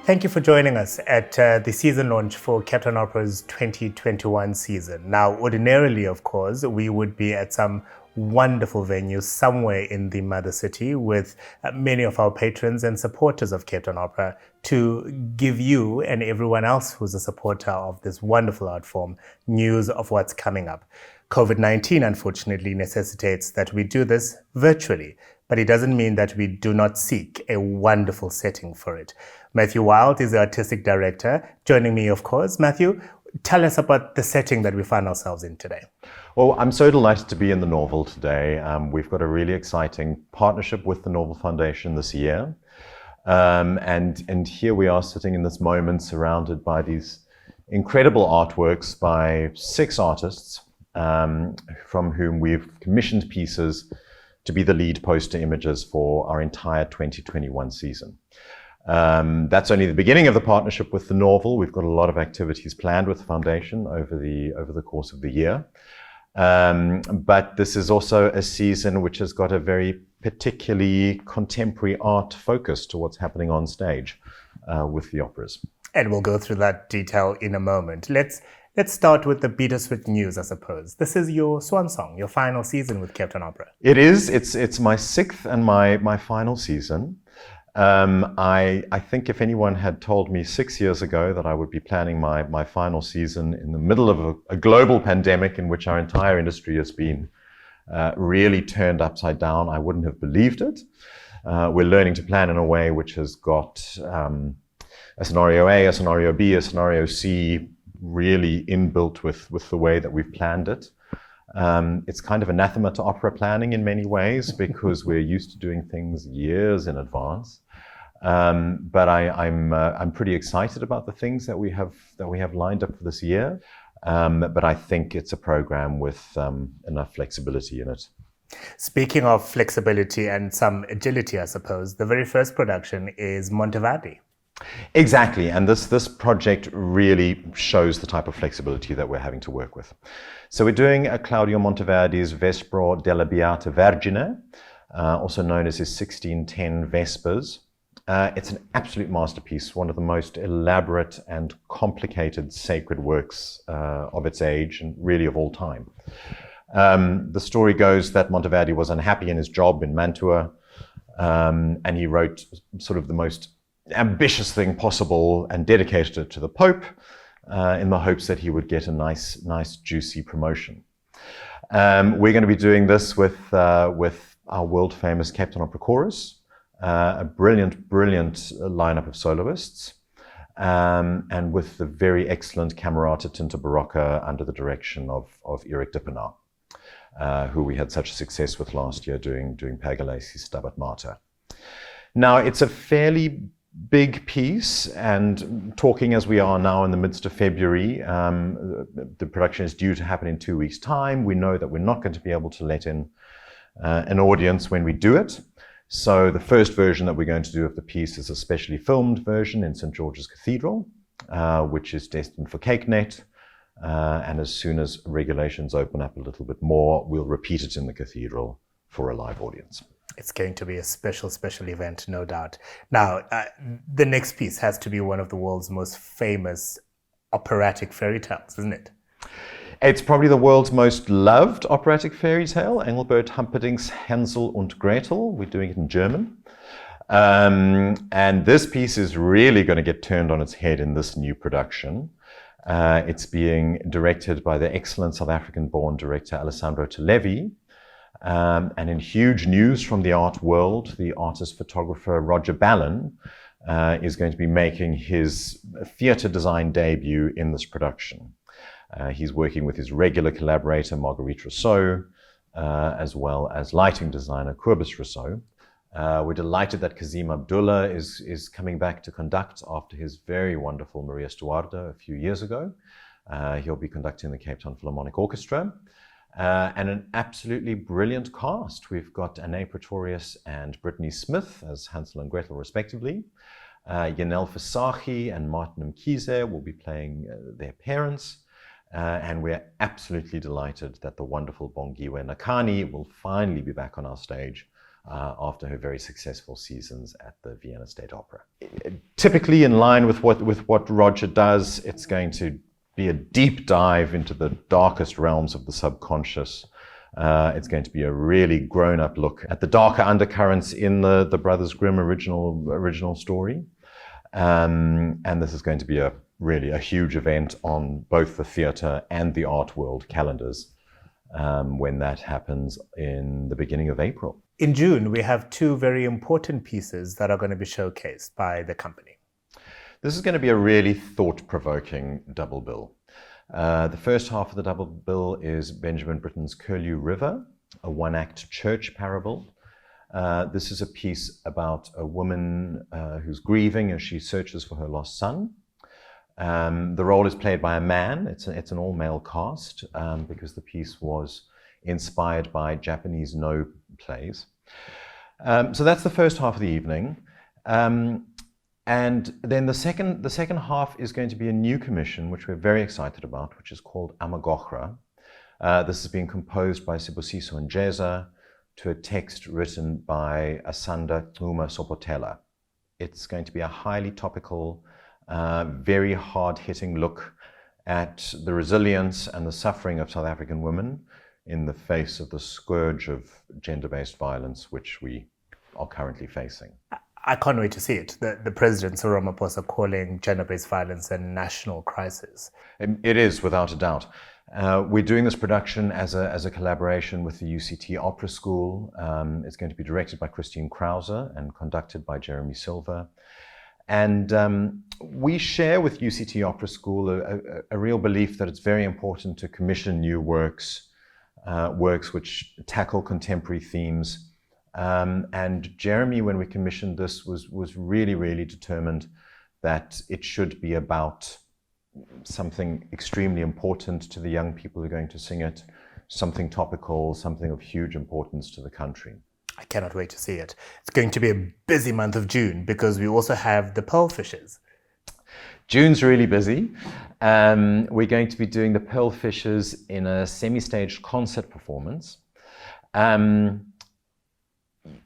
Thank you for joining us at the season launch for Captain Opera's 2021 season. Now, ordinarily, of course, we would be at some wonderful venues somewhere in the mother city with many of our patrons and supporters of Captain Opera to give you and everyone else who's a supporter of this wonderful art form news of what's coming up. COVID-19, unfortunately, necessitates that we do this virtually, but it doesn't mean that we do not seek a wonderful setting for it. Matthew Wild is the artistic director. Joining me, of course. Matthew, tell us about the setting that we find ourselves in today. Well, I'm so delighted to be in the Norval today. We've got a really exciting partnership with the Norval Foundation this year. And here we are sitting in this moment surrounded by these incredible artworks by 6 artists from whom we've commissioned pieces to be the lead poster images for our entire 2021 season. That's only the beginning of the partnership with the Norval. We've got a lot of activities planned with the foundation over the course of the year. But this is also a season which has got a very particularly contemporary art focus to what's happening on stage with the operas. And we'll go through that detail in a moment. Let's start with the bittersweet news, I suppose. This is your swan song, your final season with Captain Opera. It is. It's my 6th and my final season. I think if anyone had told me 6 years ago that I would be planning my final season in the middle of a global pandemic in which our entire industry has been really turned upside down, I wouldn't have believed it. We're learning to plan in a way which has got a scenario A, a scenario B, a scenario C really inbuilt with the way that we've planned it. It's kind of anathema to opera planning in many ways because we're used to doing things years in advance. But I'm pretty excited about the things that we have lined up for this year. But I think it's a program with enough flexibility in it. Speaking of flexibility and some agility, I suppose, the very first production is Monteverdi. Exactly, and this project really shows the type of flexibility that we're having to work with. So we're doing Claudio Monteverdi's Vespro della Beata Vergine, also known as his 1610 Vespers. It's an absolute masterpiece, one of the most elaborate and complicated sacred works of its age and really of all time. The story goes that Monteverdi was unhappy in his job in Mantua, and he wrote sort of the most ambitious thing possible and dedicated it to the Pope in the hopes that he would get a nice juicy promotion. We're going to be doing this with our world famous Captain Opera Chorus, a brilliant lineup of soloists, and with the very excellent Camerata Tinta Barocca under the direction of Eric Dippenaar, who we had such success with last year doing Pergolesi's Stabat Mater. Now, it's a fairly big piece, and talking as we are now in the midst of February, the production is due to happen in 2 weeks' time. We know that we're not going to be able to let in an audience when we do it. So the first version that we're going to do of the piece is a specially filmed version in St. George's Cathedral, which is destined for CakeNet. And as soon as regulations open up a little bit more, we'll repeat it in the cathedral for a live audience. It's going to be a special event, no doubt. Now, the next piece has to be one of the world's most famous operatic fairy tales, isn't it? It's probably the world's most loved operatic fairy tale, Engelbert Humperdinck's Hansel und Gretel. We're doing it in German. And this piece is really going to get turned on its head in this new production. It's being directed by the excellent South African-born director Alessandro Televi. And in huge news from the art world, the artist-photographer Roger Ballon is going to be making his theatre design debut in this production. He's working with his regular collaborator Marguerite Rousseau, as well as lighting designer Kobus Rousseau. We're delighted that Kazim Abdullah is coming back to conduct after his very wonderful Maria Stuarda a few years ago. He'll be conducting the Cape Town Philharmonic Orchestra. And an absolutely brilliant cast. We've got Anae Pretorius and Brittany Smith as Hansel and Gretel, respectively. Yanel Fasahi and Martin Mkhize will be playing their parents. And we're absolutely delighted that the wonderful Bongiwe Nakani will finally be back on our stage after her very successful seasons at the Vienna State Opera. Typically in line with what Roger does, it's going to be a deep dive into the darkest realms of the subconscious. It's going to be a really grown-up look at the darker undercurrents in the Brothers Grimm original story. And this is going to be really a huge event on both the theatre and the art world calendars when that happens in the beginning of April. In June, we have two very important pieces that are going to be showcased by the company. This is going to be a really thought-provoking double bill. The first half of the double bill is Benjamin Britten's Curlew River, a one-act church parable. This is a piece about a woman who's grieving as she searches for her lost son. The role is played by a man. It's an all-male cast because the piece was inspired by Japanese no plays. So that's the first half of the evening. And then the second half is going to be a new commission, which we're very excited about, which is called Amagochra. This is being composed by Sibusiso and Njeza to a text written by Asanda Uma Sopotela. It's going to be a highly topical, very hard-hitting look at the resilience and the suffering of South African women in the face of the scourge of gender-based violence which we are currently facing. I can't wait to see it. The President Cyril Ramaphosa calling gender-based violence a national crisis. It is, without a doubt. We're doing this production as a collaboration with the UCT Opera School. It's going to be directed by Christine Krause and conducted by Jeremy Silver. And we share with UCT Opera School a real belief that it's very important to commission new works which tackle contemporary themes. And Jeremy, when we commissioned this, was really, really determined that it should be about something extremely important to the young people who are going to sing it, something topical, something of huge importance to the country. I cannot wait to see it. It's going to be a busy month of June because we also have the Pearlfishers. June's really busy. We're going to be doing the Pearlfishers in a semi-staged concert performance.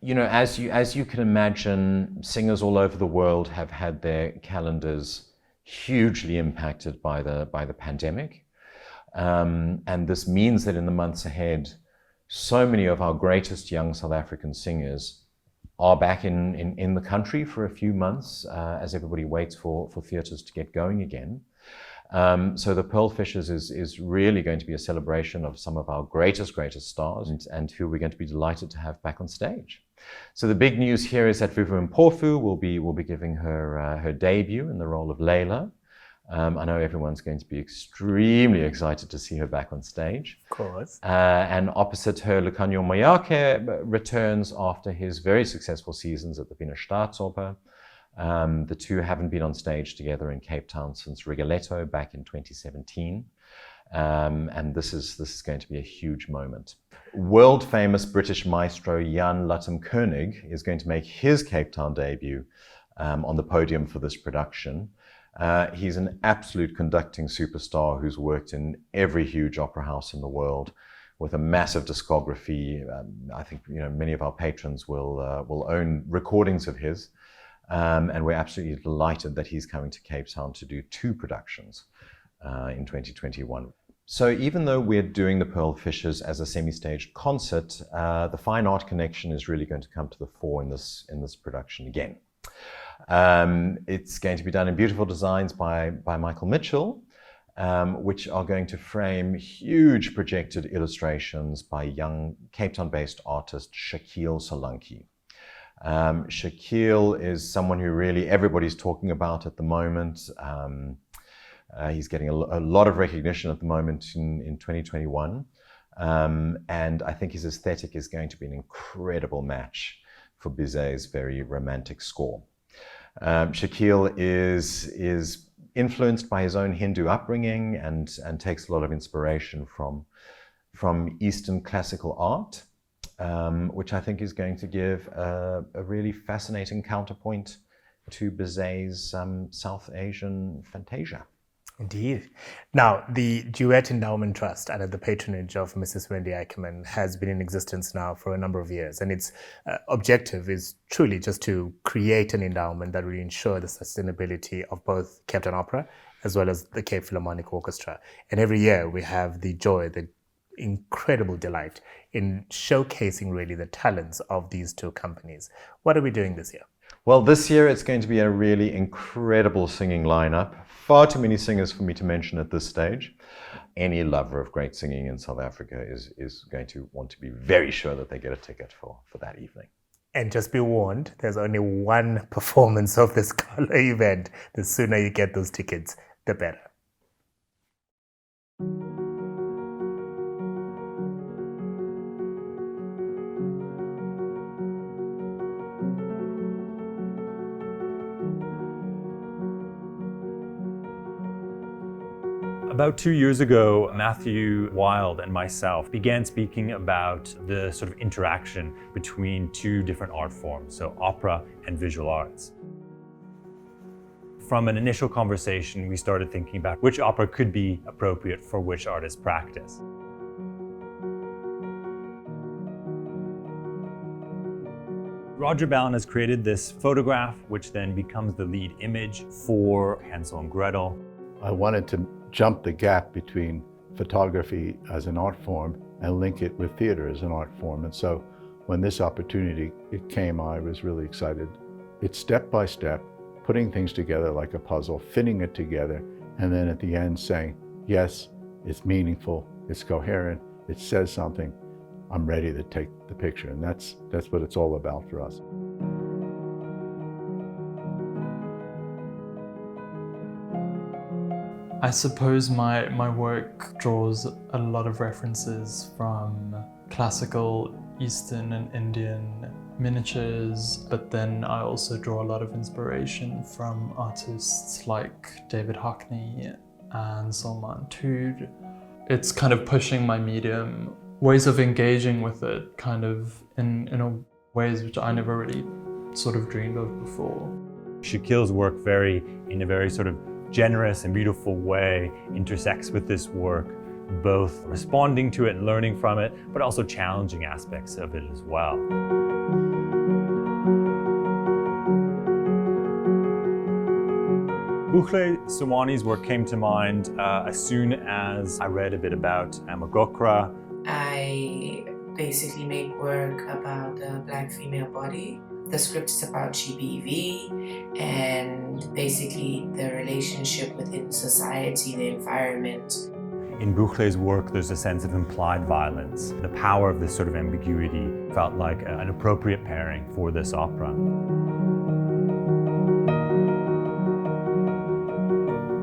You know, as you can imagine, singers all over the world have had their calendars hugely impacted by the pandemic. And this means that in the months ahead, so many of our greatest young South African singers are back in the country for a few months as everybody waits for theatres to get going again. So the Pearlfishers is really going to be a celebration of some of our greatest stars and who we're going to be delighted to have back on stage. So the big news here is that Vuvu Mpofu will be giving her debut in the role of Layla. I know everyone's going to be extremely excited to see her back on stage. Of course. And opposite her, Lucanio Moyake returns after his very successful seasons at the Wiener Staatsoper. The two haven't been on stage together in Cape Town since Rigoletto back in 2017. And this is going to be a huge moment. World famous British maestro Jan Latham-Koenig is going to make his Cape Town debut on the podium for this production. He's an absolute conducting superstar who's worked in every huge opera house in the world with a massive discography. I think many of our patrons will own recordings of his. And we're absolutely delighted that he's coming to Cape Town to do two productions in 2021. So even though we're doing the Pearlfishers as a semi-staged concert, the fine art connection is really going to come to the fore in this production again. It's going to be done in beautiful designs by Michael Mitchell, which are going to frame huge projected illustrations by young Cape Town-based artist Shakil Solanki. Shakil is someone who really everybody's talking about at the moment. He's getting a lot of recognition at the moment in 2021. And I think his aesthetic is going to be an incredible match for Bizet's very romantic score. Shakil is influenced by his own Hindu upbringing and takes a lot of inspiration from Eastern classical art, which I think is going to give a really fascinating counterpoint to Bizet's South Asian fantasia. Indeed. Now, the Duet Endowment Trust, under the patronage of Mrs. Wendy Ackerman, has been in existence now for a number of years, and its objective is truly just to create an endowment that will ensure the sustainability of both Cape Town Opera as well as the Cape Philharmonic Orchestra. And every year we have the joy, the incredible delight in showcasing really the talents of these two companies. What are we doing this year? Well, this year it's going to be a really incredible singing lineup. Far too many singers for me to mention at this stage. Any lover of great singing in South Africa is going to want to be very sure that they get a ticket for that evening. And just be warned, there's only one performance of this gala event. The sooner you get those tickets, the better. About 2 years ago, Matthew Wild and myself began speaking about the sort of interaction between two different art forms, so opera and visual arts. From an initial conversation, we started thinking about which opera could be appropriate for which artist's practice. Roger Ballin has created this photograph, which then becomes the lead image for Hansel and Gretel. I wanted to jump the gap between photography as an art form and link it with theater as an art form. And so when this opportunity came, I was really excited. It's step by step, putting things together like a puzzle, fitting it together, and then at the end saying, yes, it's meaningful, it's coherent, it says something, I'm ready to take the picture. And that's what it's all about for us. I suppose my work draws a lot of references from classical Eastern and Indian miniatures, but then I also draw a lot of inspiration from artists like David Hockney and Salman Tood. It's kind of pushing my medium, ways of engaging with it kind of in ways which I never really sort of dreamed of before. Shaquille's work in a very sort of generous and beautiful way intersects with this work, both responding to it and learning from it, but also challenging aspects of it as well. Bukhle Sawani's work came to mind as soon as I read a bit about Amagokra. I basically make work about the Black female body. The script is about GBV and basically the relationship within society, the environment. In Buchle's work, there's a sense of implied violence. The power of this sort of ambiguity felt like an appropriate pairing for this opera.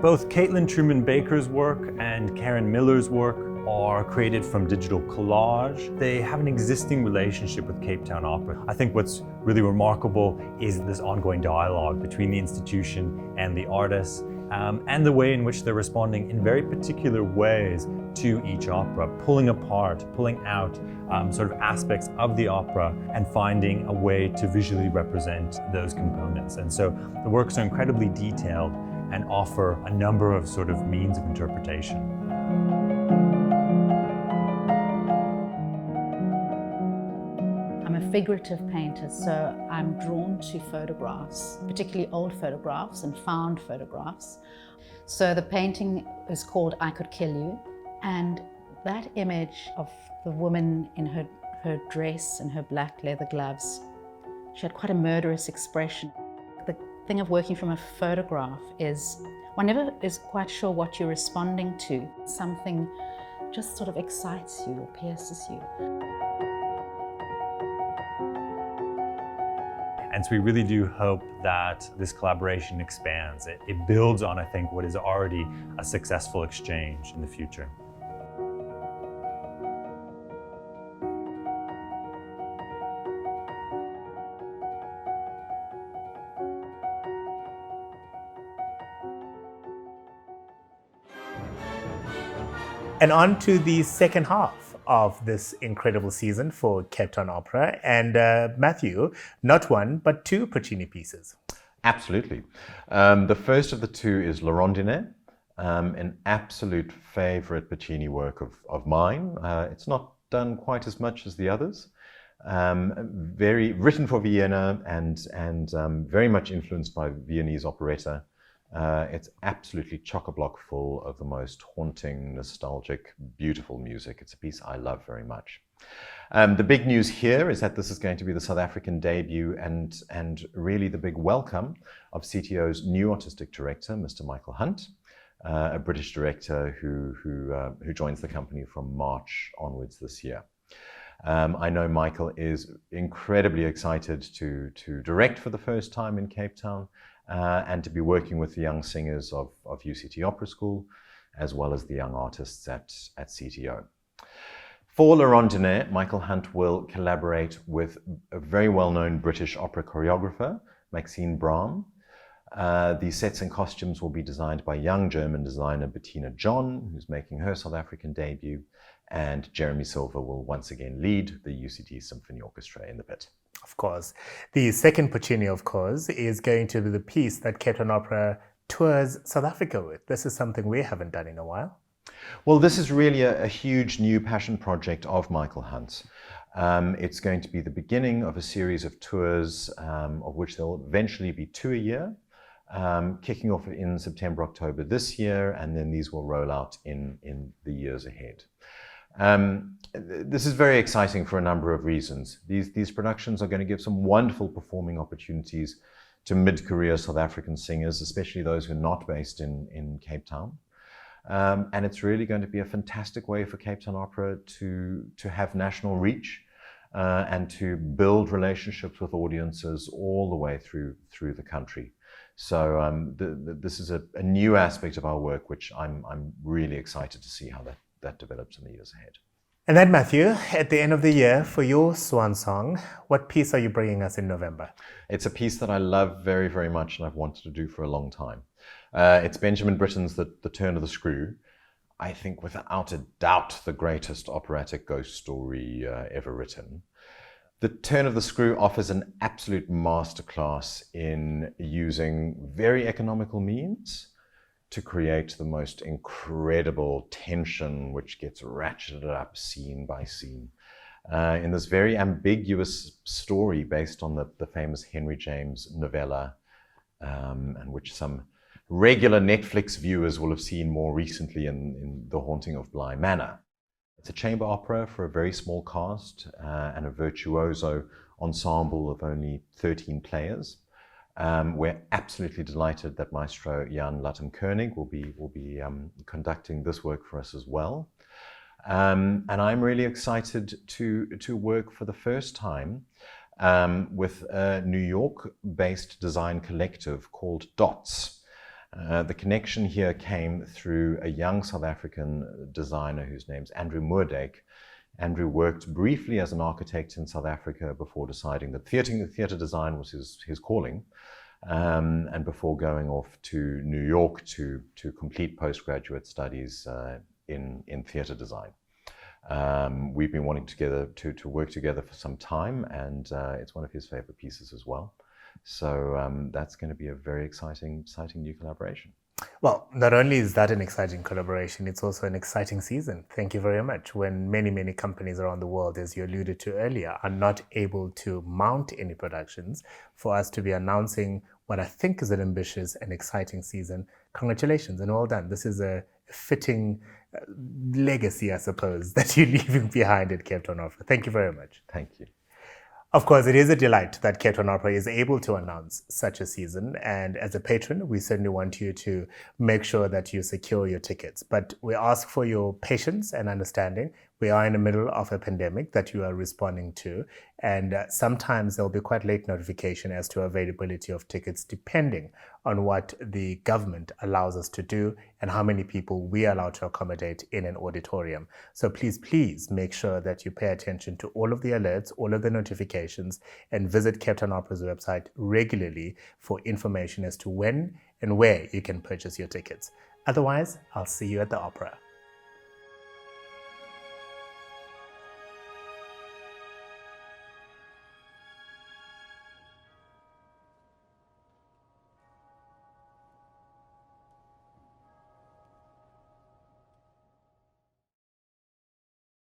Both Caitlin Truman Baker's work and Karen Miller's work are created from digital collage. They have an existing relationship with Cape Town Opera. I think what's really remarkable is this ongoing dialogue between the institution and the artists, and the way in which they're responding in very particular ways to each opera, pulling out sort of aspects of the opera and finding a way to visually represent those components. And so the works are incredibly detailed and offer a number of sort of means of interpretation. I'm a figurative painter, so I'm drawn to photographs, particularly old photographs and found photographs. So the painting is called I Could Kill You, and that image of the woman in her dress and her black leather gloves, she had quite a murderous expression. The thing of working from a photograph is one never is quite sure what you're responding to. Something just sort of excites you or pierces you. And so we really do hope that this collaboration expands. It builds on, I think, what is already a successful exchange in the future. And on to the second half of this incredible season for Cape Town Opera. And Matthew, not one, but two Puccini pieces. Absolutely. The first of the two is La Rondine, an absolute favorite Puccini work of mine. It's not done quite as much as the others. Very written for Vienna and very much influenced by Viennese operetta. It's absolutely chock-a-block full of the most haunting, nostalgic, beautiful music. It's a piece I love very much. The big news here is that this is going to be the South African debut and really the big welcome of CTO's new artistic director, Mr. Michael Hunt, a British director who joins the company from March onwards this year. I know Michael is incredibly excited to direct for the first time in Cape Town and to be working with the young singers of UCT Opera School, as well as the young artists at CTO. For Le Rondinette, Michael Hunt will collaborate with a very well-known British opera choreographer, Maxine Brahm. The sets and costumes will be designed by young German designer Bettina John, who's making her South African debut, and Jeremy Silver will once again lead the UCT Symphony Orchestra in the pit. Of course. The second Puccini, of course, is going to be the piece that Cape Town Opera tours South Africa with. This is something we haven't done in a while. Well, this is really a huge new passion project of Michael Hunt's. It's going to be the beginning of a series of tours, of which there will eventually be 2 a year, kicking off in September, October this year, and then these will roll out in the years ahead. This is very exciting for a number of reasons. These productions are going to give some wonderful performing opportunities to mid-career South African singers, especially those who are not based in Cape Town. And it's really going to be a fantastic way for Cape Town Opera to have national reach and to build relationships with audiences all the way through the country. So this is a new aspect of our work, which I'm really excited to see how that develops in the years ahead. And then, Matthew, at the end of the year, for your swan song, what piece are you bringing us in November? It's a piece that I love very, very much and I've wanted to do for a long time. It's Benjamin Britten's The Turn of the Screw. I think without a doubt the greatest operatic ghost story ever written. The Turn of the Screw offers an absolute masterclass in using very economical means to create the most incredible tension, which gets ratcheted up scene by scene. In this very ambiguous story based on the famous Henry James novella, and which some regular Netflix viewers will have seen more recently in The Haunting of Bly Manor. It's a chamber opera for a very small cast and a virtuoso ensemble of only 13 players. We're absolutely delighted that Maestro Jan Latham-Koenig will be conducting this work for us as well. And I'm really excited to work for the first time with a New York-based design collective called DOTS. The connection here came through a young South African designer whose name's Andrew Moerdijk. Andrew worked briefly as an architect in South Africa before deciding that theatre design was his calling, and before going off to New York to complete postgraduate studies in theatre design. We've been wanting to work together for some time, and it's one of his favorite pieces as well. So that's going to be a very exciting new collaboration. Well, not only is that an exciting collaboration, it's also an exciting season. Thank you very much. When many companies around the world, as you alluded to earlier, are not able to mount any productions, for us to be announcing what I think is an ambitious and exciting season, congratulations and well done. This is a fitting legacy, I suppose, that you're leaving behind at Cape Town Opera. Thank you very much. Thank you. Of course, it is a delight that Cape Town Opera is able to announce such a season. And as a patron, we certainly want you to make sure that you secure your tickets. But we ask for your patience and understanding. We are in the middle of a pandemic that you are responding to. And sometimes there'll be quite late notification as to availability of tickets, depending on what the government allows us to do and how many people we are allowed to accommodate in an auditorium. So please make sure that you pay attention to all of the alerts, all of the notifications, and visit Cape Town Opera's website regularly for information as to when and where you can purchase your tickets. Otherwise, I'll see you at the opera.